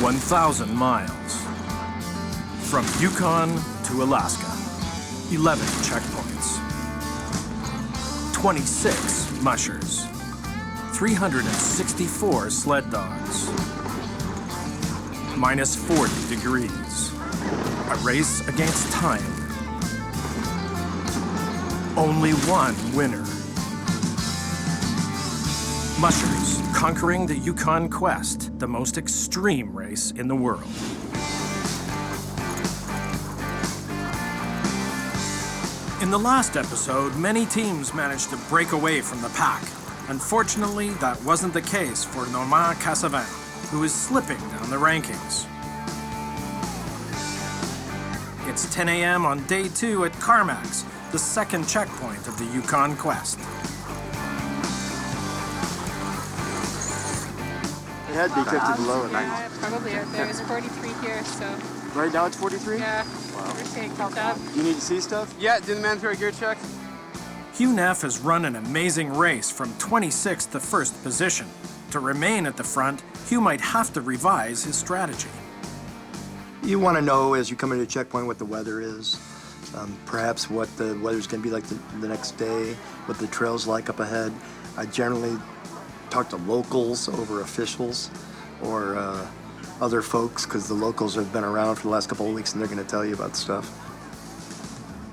1,000 miles. From Yukon to Alaska, 11 checkpoints. 26 mushers. 364 sled dogs. Minus 40 degrees. A race against time. Only one winner. Mushers conquering the Yukon Quest, the most extreme race in the world. In the last episode, many teams managed to break away from the pack. Unfortunately, that wasn't the case for Normand Cassavin, who is slipping down the rankings. It's 10 a.m. on day 2 at Carmacks, the second checkpoint of the Yukon Quest. It had to be 50 below it. Yeah, probably out there. It's 43 here, so... Right now it's 43? Yeah. Wow. We're taking good job. You need to see stuff? Yeah, did the mandatory gear check. Hugh Neff has run an amazing race from 26th to 1st position. To remain at the front, Hugh might have to revise his strategy. You want to know as you come into a checkpoint what the weather is, perhaps what the weather's going to be like the next day, what the trail's like up ahead. I generally talk to locals over officials or other folks, because the locals have been around for the last couple of weeks and they're going to tell you about stuff.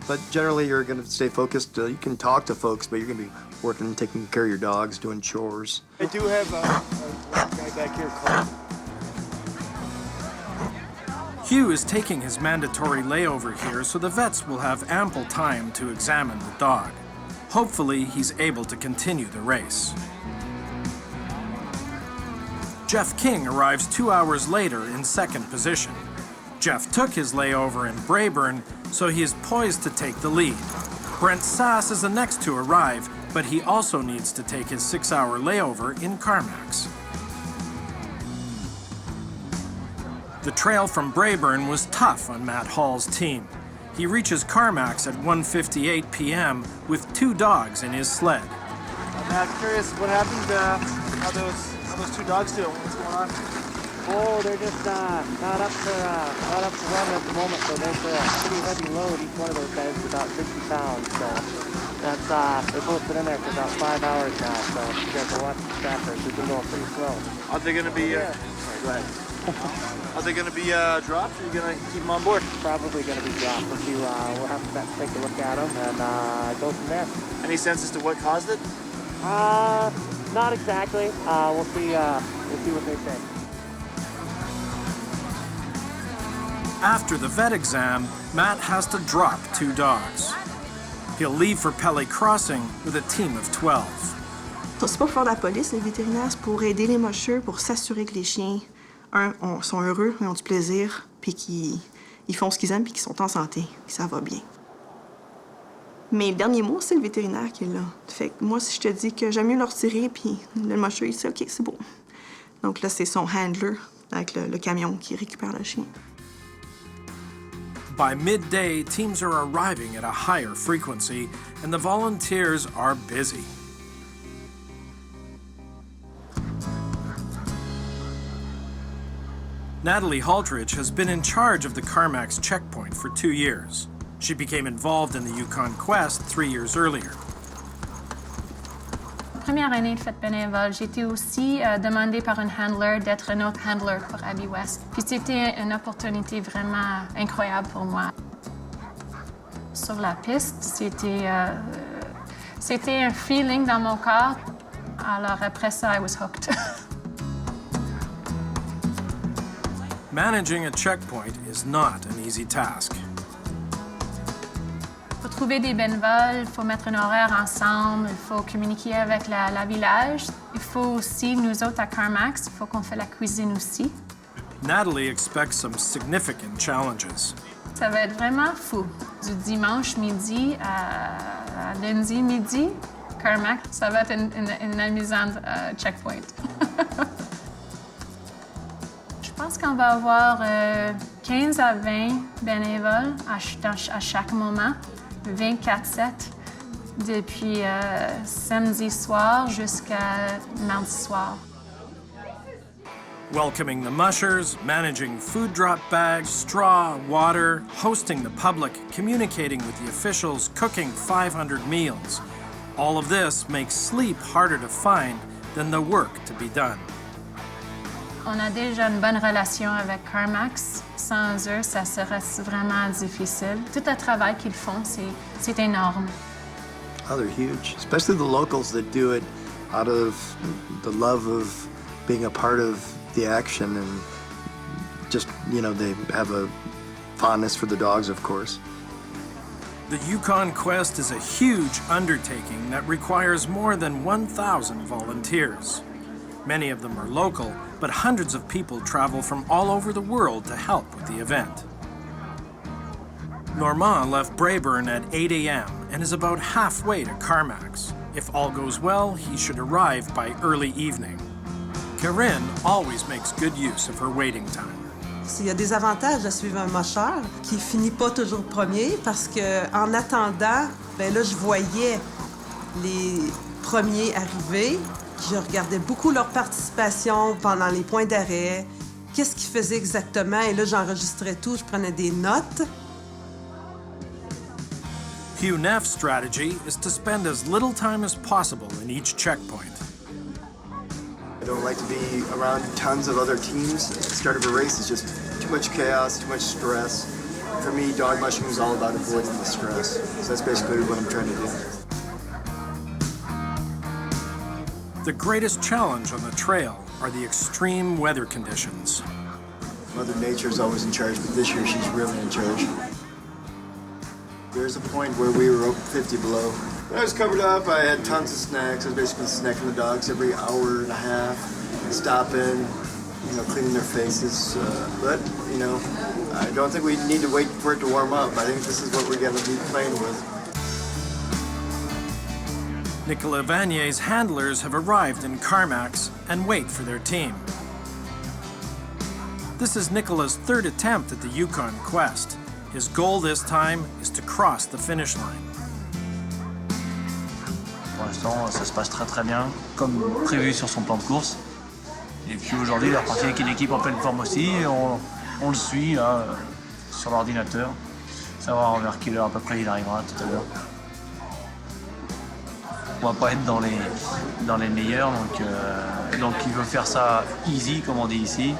But generally you're going to stay focused. You can talk to folks, but you're going to be working, taking care of your dogs, doing chores. I do have a guy back here called. Hugh is taking his mandatory layover here, so the vets will have ample time to examine the dog. Hopefully, he's able to continue the race. Jeff King arrives 2 hours later in 2nd position. Jeff took his layover in Braeburn, so he is poised to take the lead. Brent Sass is the next to arrive, but he also needs to take his 6-hour layover in Carmacks. The trail from Braeburn was tough on Matt Hall's team. He reaches Carmacks at 1:58 p.m. with 2 dogs in his sled. Matt, curious what happened, how those 2 dogs doing? What's going on? Oh, they're just not up for run at the moment. So there's a pretty heavy load. Each one of those guys is about 60 pounds. So that's they've both been in there for about 5 hours now. So you guys are watching the trackers. We've been going pretty slow. Are they going to be? Sorry, go ahead. Are they going to be dropped? Or are you going to keep them on board? Probably going to be dropped. We'll have to take a look at them and go from there. Any sense as to what caused it? Not exactly. We'll see what they say. After the vet exam, Matt has to drop 2 dogs. He'll leave for Pelly Crossing with a team of 12. C'est pas pour faire de la police, les vétérinaires, c'est pour aider les mocheux, pour s'assurer que les chiens, sont heureux, ils ont du plaisir, puis qu'ils font ce qu'ils aiment, puis qu'ils sont en santé, puis ça va bien. Mais le dernier mot, c'est le vétérinaire qui est là. Fait que moi, si je te dis que j'aime mieux le retirer, puis le mocheux, il dit « OK, c'est bon ». Donc là, c'est son handler avec le camion qui récupère le chien. By midday, teams are arriving at a higher frequency, and the volunteers are busy. Natalie Haltridge has been in charge of the Carmacks checkpoint for 2 years. She became involved in the Yukon Quest 3 years earlier. Première année de fête bénévole, j'ai été aussi demandée par un handler d'être un autre handler pour Abbey West. Puis c'était une opportunité vraiment incroyable pour moi. Sur la piste, c'était un feeling dans mon corps. Alors après ça, I was hooked. Managing a checkpoint is not an easy task. Il faut trouver des bénévoles, il faut mettre un horaire ensemble, il faut communiquer avec la village. Il faut aussi, nous autres à Carmacks, il faut qu'on fait la cuisine aussi. Natalie expects some significant challenges. Ça va être vraiment fou. Du dimanche midi à lundi midi, Carmacks, ça va être une amusante checkpoint. Je pense qu'on va avoir 15 à 20 bénévoles à chaque moment. 24/7, depuis samedi soir jusqu'à mardi soir. welcoming the mushers, managing food drop bags, straw, water, hosting the public, communicating with the officials, cooking 500 meals. All of this makes sleep harder to find than the work to be done. On a déjà une bonne relation avec Carmacks. Sans eux, ça serait vraiment difficile. Tout le travail qu'ils font, c'est énorme. Oh, they're huge, especially the locals that do it out of the love of being a part of the action, and just, you know, they have a fondness for the dogs, of course. The Yukon Quest is a huge undertaking that requires more than 1,000 volunteers. Many of them are local, but hundreds of people travel from all over the world to help with the event. Normand left Braeburn at 8 a.m. and is about halfway to Carmacks. If all goes well, he should arrive by early evening. Corinne always makes good use of her waiting time. Il y a des avantages à suivre un musher qui finit pas toujours premier parce que en attendant, ben là je voyais les premiers arriver. Je regardais beaucoup leur participation pendant les points d'arrêt. Qu'est-ce qu'ils faisaient exactement? Et là j'enregistrais tout, je prenais des notes. Hugh Neff's strategy is to spend as little time as possible in each checkpoint. I don't like to be around tons of other teams. At the start of a race is just too much chaos, too much stress. For me, dog mushing is all about avoiding the stress. So that's basically what I'm trying to do. The greatest challenge on the trail are the extreme weather conditions. Mother Nature is always in charge, but this year she's really in charge. There's a point where we were over 50 below. When I was covered up, I had tons of snacks. I was basically snacking the dogs every hour and a half, stopping, you know, cleaning their faces. But, you know, I don't think we need to wait for it to warm up. I think this is what we're going to be playing with. Nicolas Vanier's handlers have arrived in Carmacks and wait for their team. This is Nicolas' third attempt at the Yukon Quest. His goal this time is to cross the finish line. Pour l'instant, ça se passe très bien, comme prévu sur son plan de course. Et puis aujourd'hui, il est reparti avec une équipe en pleine forme aussi. Et on le suit là, sur l'ordinateur, savoir vers quelle heure à peu près il arrivera tout à l'heure. On va pas être dans les meilleurs, donc il veut faire ça easy, comme on dit ici.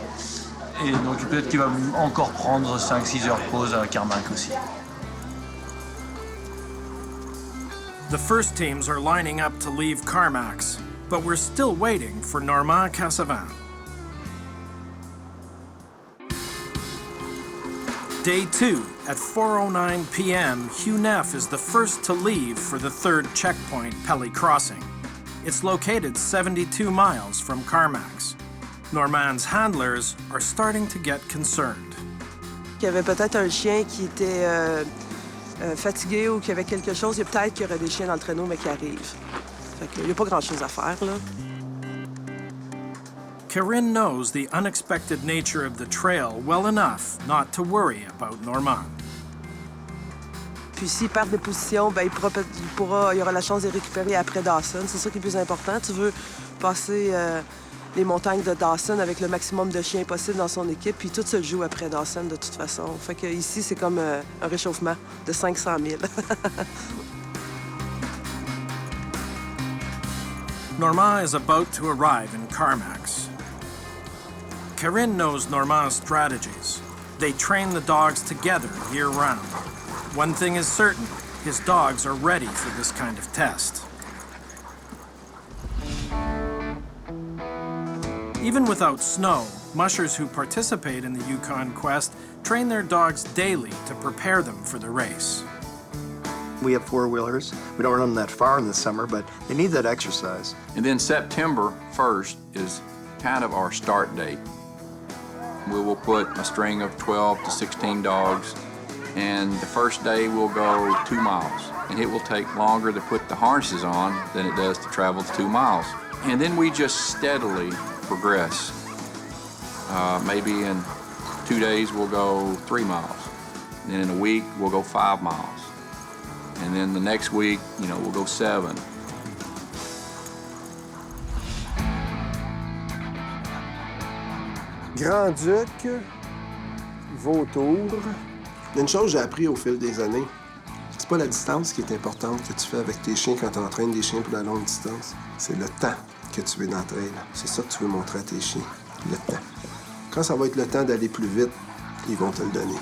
Et donc peut-être qu'il va encore prendre 5-6 heures de pause à Carmacks aussi. The first teams are lining up to leave Carmacks, but we're still waiting for Normand Cassavant. Day 2, at 4:09 p.m., Hugh Neff is the first to leave for the third checkpoint, Pelly Crossing. It's located 72 miles from Carmacks. Normand's handlers are starting to get concerned. Il y avait peut-être un chien qui était fatigué ou qui avait quelque chose. Il y a peut-être qu'il y aurait des chiens dans le traîneau, mais qui arrivent. Fait qu'il n'y a pas grand-chose à faire, là. Corinne knows the unexpected nature of the trail well enough not to worry about Normand. Puis s'il perd des positions, ben, il aura la chance de les récupérer après Dawson. C'est ça qui est le plus important. Tu veux passer les montagnes de Dawson avec le maximum de chiens possible dans son équipe, puis tout se joue après Dawson de toute façon. Fait que ici, c'est comme un réchauffement de 500 000. Normand is about to arrive in Carmacks. Corinne knows Normand's strategies. They train the dogs together year-round. One thing is certain, his dogs are ready for this kind of test. Even without snow, mushers who participate in the Yukon Quest train their dogs daily to prepare them for the race. We have four-wheelers. We don't run them that far in the summer, but they need that exercise. And then September 1st is kind of our start date. We will put a string of 12 to 16 dogs, and the first day we'll go 2 miles. And it will take longer to put the harnesses on than it does to travel 2 miles. And then we just steadily progress. Maybe in 2 days we'll go 3 miles. And then in a week we'll go 5 miles. And then the next week, you know, we'll go 7. Grand-Duc, vautour. Une chose que j'ai appris au fil des années, c'est pas la distance qui est importante que tu fais avec tes chiens quand tu entraînes des chiens pour la longue distance. C'est le temps que tu veux d'entraîner. C'est ça que tu veux montrer à tes chiens, le temps. Quand ça va être le temps d'aller plus vite, ils vont te le donner.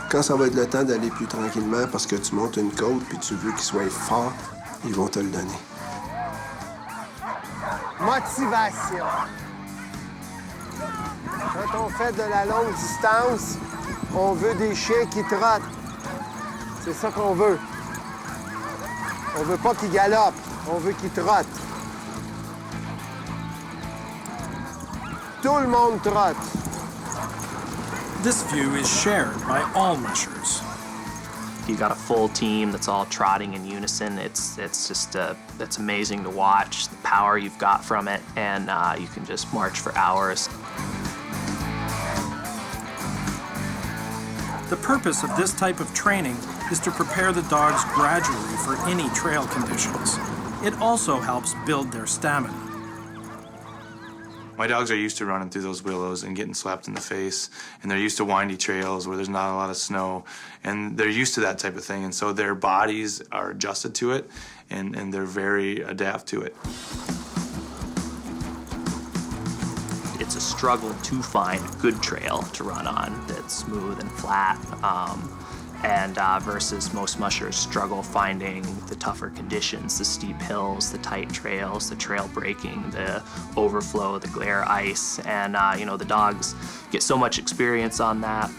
Quand ça va être le temps d'aller plus tranquillement parce que tu montes une côte puis tu veux qu'ils soient forts, ils vont te le donner. Motivation. Quand on fait de la longue distance, on veut des chiens qui trottent. C'est ça qu'on veut. On veut pas qu'ils galopent, on veut qu'ils trottent. Tout le monde trotte. This view is shared by all mushers. You got a full team that's all trotting in unison. It's just it's amazing to watch the power you've got from it, and you can just march for hours. The purpose of this type of training is to prepare the dogs gradually for any trail conditions. It also helps build their stamina. My dogs are used to running through those willows and getting slapped in the face, and they're used to windy trails where there's not a lot of snow, and they're used to that type of thing, and so their bodies are adjusted to it, and they're very adept to it. It's a struggle to find a good trail to run on that's smooth and flat, versus most mushers struggle finding the tougher conditions, the steep hills, the tight trails, the trail breaking, the overflow, the glare ice, and the dogs get so much experience on that.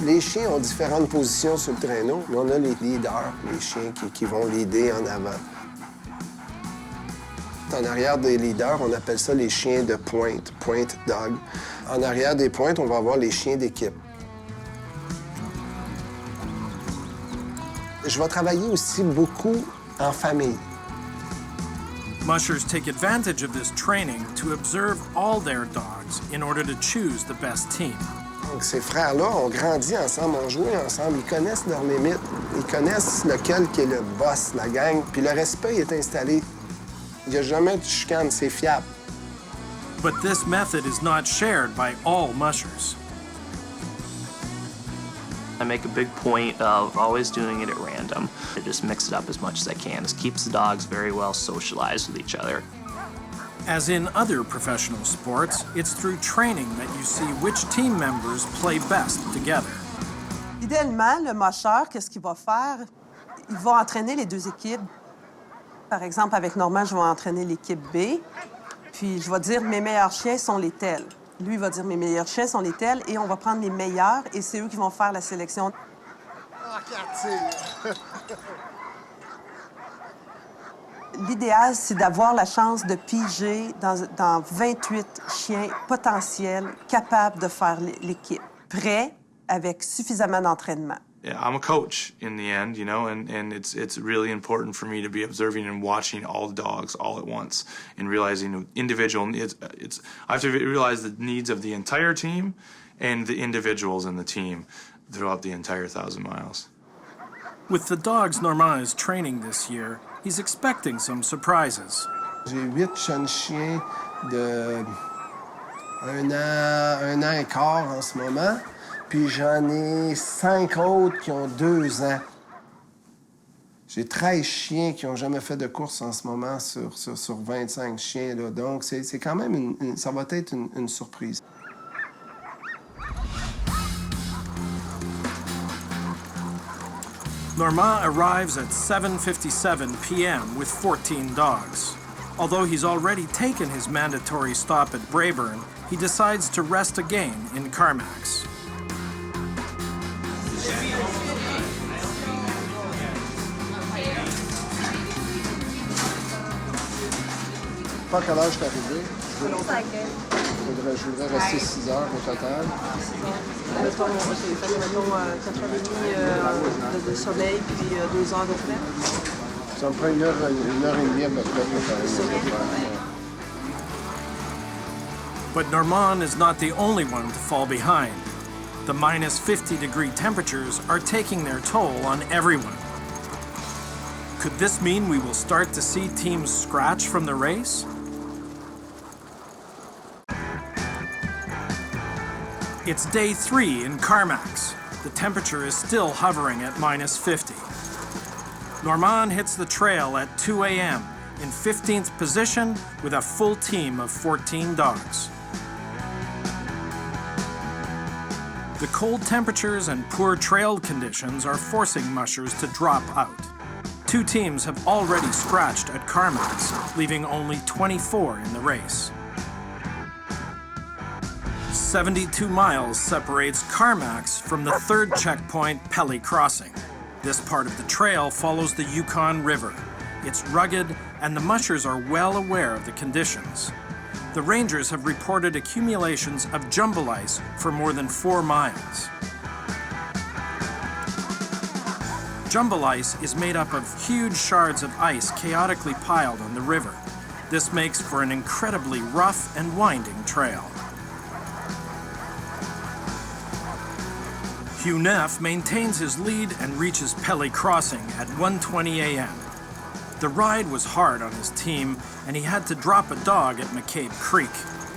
Les chiens ont différentes positions sur le traîneau, mais on a les leaders, les chiens qui vont leader en avant. En arrière des leaders, on appelle ça les chiens de pointe, point dog. En arrière des pointes, on va avoir les chiens d'équipe. Je vais travailler aussi beaucoup en famille. Mushers take advantage of this training to observe all their dogs in order to choose the best team. Donc, ces frères-là ont grandi ensemble, ont joué ensemble, ils connaissent leurs limites, ils connaissent lequel qui est le boss, la gang, puis le respect est installé. Il n'y a jamais de chicane, c'est fiable. But this method is not shared by all mushers. I make a big point of always doing it at random. I just mix it up as much as I can. It keeps the dogs very well socialized with each other. As in other professional sports, it's through training that you see which team members play best together. Idéalement, le musher, qu'est-ce qu'il va faire? Il va entraîner les deux équipes. Par exemple, avec Normand, je vais entraîner l'équipe B, puis je vais dire mes meilleurs chiens sont les tels. Lui, il va dire mes meilleurs chiens sont les tels, et on va prendre les meilleurs, et c'est eux qui vont faire la sélection. L'idéal, c'est d'avoir la chance de piger dans 28 chiens potentiels capables de faire l'équipe, prêts avec suffisamment d'entraînement. Yeah, I'm a coach in the end, and it's really important for me to be observing and watching all the dogs all at once and realizing individual. I have to realize the needs of the entire team and the individuals in the team throughout the entire 1,000 miles. With the dogs Normand is training this year, he's expecting some surprises. J'ai 8 jeunes chiens de 1 an et quart en ce moment. Puis j'en ai 5 autres qui ont 2 ans. J'ai 13 chiens qui n'ont jamais fait de course en ce moment sur 25 chiens. Là. Donc, c'est quand même ça va être une surprise. Normand arrives at 7:57 p.m. with 14 dogs. Although he's already taken his mandatory stop at Braeburn, he decides to rest again in Carmacks. Pas à quelle heure je suis arrivé. Je voudrais rester 6 heures au total. Mettons, j'ai fait 4h30 de sommeil puis 2 heures de frais. Ça me prend 1 heure et demie à peu près pour faire. But Normand is not the only one to fall behind. The minus 50-degree temperatures are taking their toll on everyone. Could this mean we will start to see teams scratch from the race? It's day 3 in Carmacks. The temperature is still hovering at -50. Normand hits the trail at 2 a.m. in 15th position with a full team of 14 dogs. The cold temperatures and poor trail conditions are forcing mushers to drop out. 2 teams have already scratched at Carmacks, leaving only 24 in the race. 72 miles separates Carmacks from the 3rd checkpoint, Pelly Crossing. This part of the trail follows the Yukon River. It's rugged, and the mushers are well aware of the conditions. The rangers have reported accumulations of jumble ice for more than 4 miles. Jumble ice is made up of huge shards of ice chaotically piled on the river. This makes for an incredibly rough and winding trail. Hugh Neff maintains his lead and reaches Pelly Crossing at 1:20 a.m. The ride was hard on his team, and he had to drop a dog at McCabe Creek.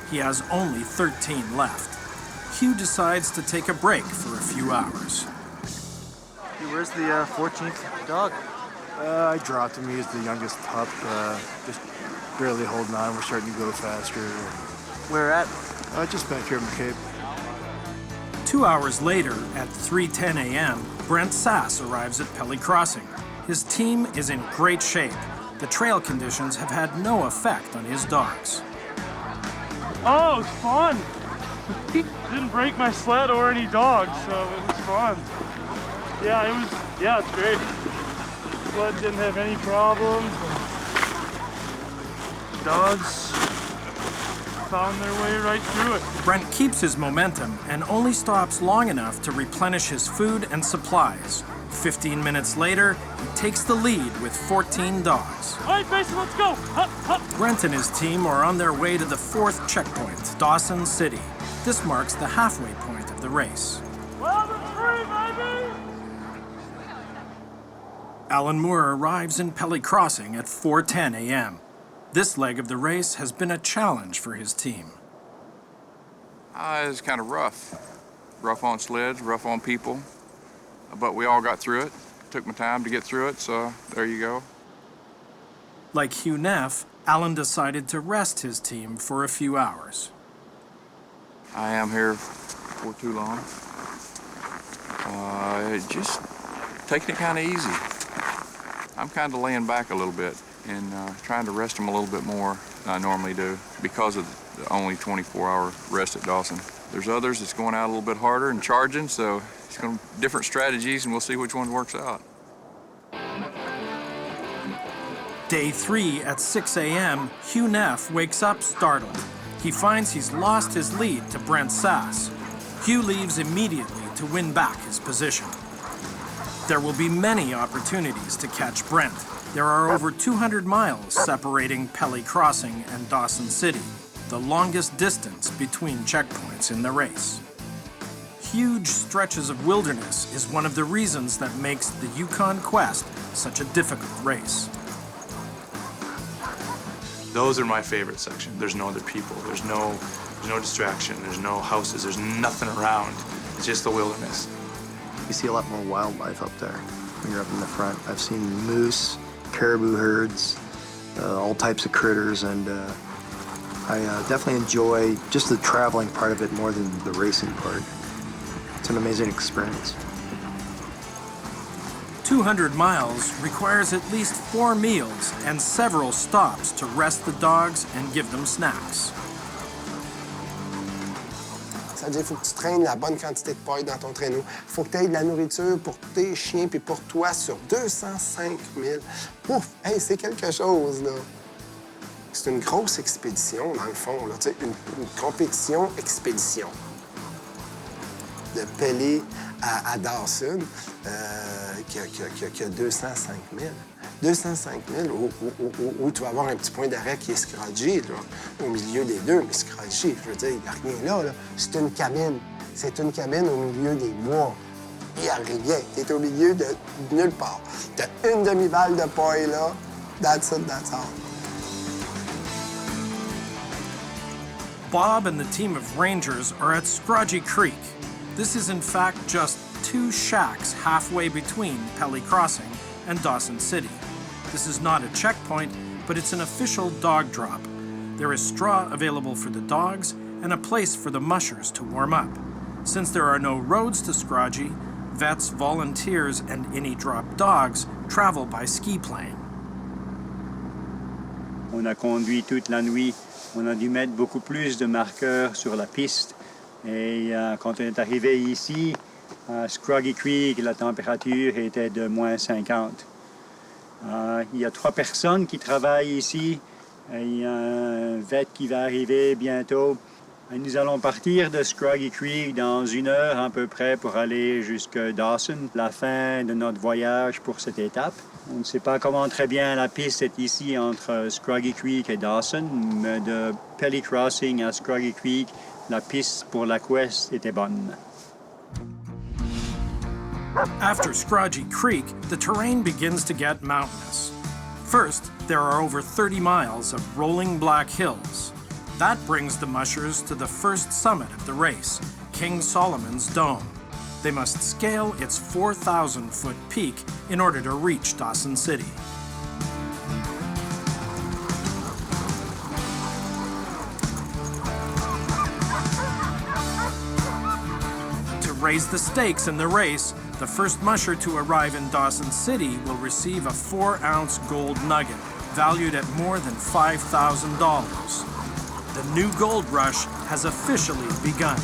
He has only 13 left. Hugh decides to take a break for a few hours. Hey, where's the 14th dog? I dropped him. He was the youngest pup, just barely holding on. We're starting to go faster. Where at? Just back here at McCabe. 2 hours later, at 3:10 a.m., Brent Sass arrives at Pelly Crossing. His team is in great shape. The trail conditions have had no effect on his dogs. Oh, it's fun. Didn't break my sled or any dogs, so it was fun. Yeah, it's great. Sled didn't have any problems. Dogs found their way right through it. Brent keeps his momentum and only stops long enough to replenish his food and supplies. 15 minutes later, he takes the lead with 14 dogs. All right, Mason, let's go. Hup, hup. Brent and his team are on their way to the 4th checkpoint, Dawson City. This marks the halfway point of the race. Well, the free, baby! Alan Moore arrives in Pelly Crossing at 4:10 a.m. This leg of the race has been a challenge for his team. It's kind of rough. Rough on sleds, rough on people. But we all got through it. Took my time to get through it, so there you go. Like Hugh Neff, Alan decided to rest his team for a few hours. I am here for too long. Just taking it kind of easy. I'm kind of laying back a little bit and trying to rest them a little bit more than I normally do because of the only 24-hour rest at Dawson. There's others that's going out a little bit harder and charging, so it's going to be different strategies, and we'll see which one works out. Day 3 at 6 a.m., Hugh Neff wakes up startled. He finds he's lost his lead to Brent Sass. Hugh leaves immediately to win back his position. There will be many opportunities to catch Brent. There are over 200 miles separating Pelly Crossing and Dawson City, the longest distance between checkpoints in the race. Huge stretches of wilderness is one of the reasons that makes the Yukon Quest such a difficult race. Those are my favorite section. There's no other people. There's no distraction. There's no houses. There's nothing around. It's just the wilderness. You see a lot more wildlife up there when you're up in the front. I've seen moose, caribou herds, all types of critters, and I definitely enjoy just the traveling part of it more than the racing part. It's an amazing experience. 200 miles requires at least 4 meals and several stops to rest the dogs and give them snacks. Ça veut dire qu'il faut que tu traînes la bonne quantité de paille dans ton traîneau. Il faut que tu aies de la nourriture pour tes chiens puis pour toi sur 205 000. Ouf! Hey, c'est quelque chose, là. C'est une grosse expédition, dans le fond, là. Tu sais, une compétition-expédition. De Pelly à Dawson, qui a 205 000. 205 000, où tu vas avoir un petit point d'arrêt qui est scratchy, là, au milieu des deux, mais scratchy, je veux dire, il n'y a rien là. C'est une cabine. C'est une cabine au milieu des bois. Il n'y a rien. Tu es au milieu de nulle part. Tu as une demi-balle de paille, là. That's it, that's all. Bob and the team of rangers are at Scratchy Creek. This is in fact just 2 shacks halfway between Pelly Crossing and Dawson City. This is not a checkpoint, but it's an official dog drop. There is straw available for the dogs and a place for the mushers to warm up. Since there are no roads to Scratchy, vets, volunteers, and any drop dogs travel by ski plane. On a conduit toute la nuit. On a dû mettre beaucoup plus de marqueurs sur la piste. Et quand on est arrivé ici, à Scratchy Creek, la température était de moins 50. Il y a 3 personnes qui travaillent ici. Il y a un vet qui va arriver bientôt. Et nous allons partir de Scratchy Creek dans 1 heure à peu près pour aller jusqu'à Dawson, la fin de notre voyage pour cette étape. On ne sait pas comment très bien la piste est ici entre Scratchy Creek et Dawson, mais de Pelly Crossing à Scratchy Creek, la piste pour la Quest était bonne. After Scratchy Creek, the terrain begins to get mountainous. First, there are over 30 miles of rolling black hills. That brings the mushers to the first summit of the race, King Solomon's Dome. They must scale its 4,000-foot peak in order to reach Dawson City. To raise the stakes in the race, the first musher to arrive in Dawson City will receive a 4-ounce gold nugget, valued at more than $5,000. The new gold rush has officially begun.